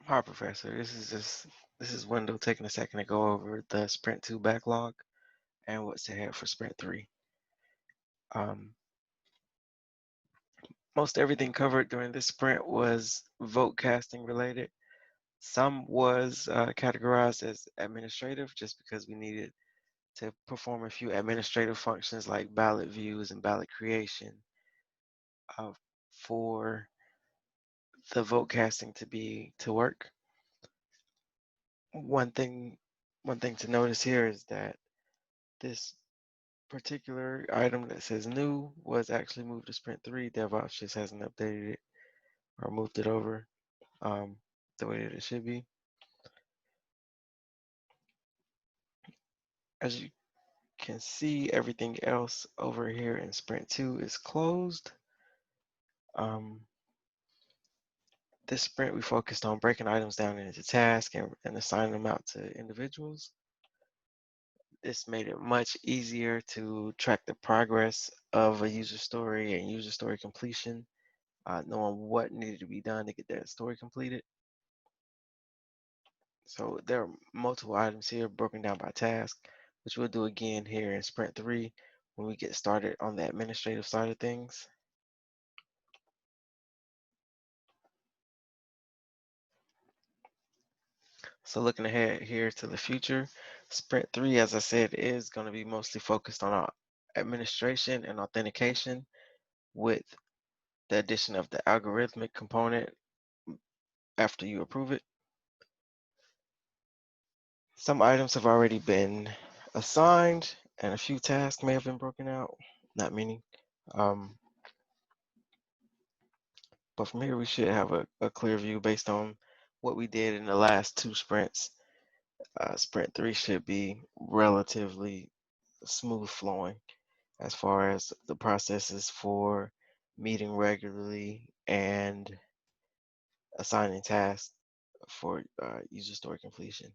Hi, Professor. This is Wendell taking a second to go over the Sprint 2 backlog and what's ahead for Sprint 3. Um, Most everything covered during this sprint was vote casting related. Some was categorized as administrative just because we needed to perform a few administrative functions like ballot views and ballot creation uh, for the vote casting to work. One thing, one thing to notice here is that this particular item that says new was actually moved to Sprint 3. DevOps just hasn't updated it or moved it over the way that it should be. As you can see, everything else over here in Sprint 2 is closed. This sprint, we focused on breaking items down into tasks and assigning them out to individuals. This made it much easier to track the progress of a user story and user story completion, knowing what needed to be done to get that story completed. So there are multiple items here broken down by task, which we'll do again here in Sprint 3 when we get started on the administrative side of things. So looking ahead here to the future, Sprint 3, as I said, is going to be mostly focused on our administration and authentication with the addition of the algorithmic component after you approve it. Some items have already been assigned and a few tasks may have been broken out, not many. But from here, we should have a clear view based on what we did in the last two sprints. Sprint 3 should be relatively smooth flowing as far as the processes for meeting regularly and assigning tasks for user story completion.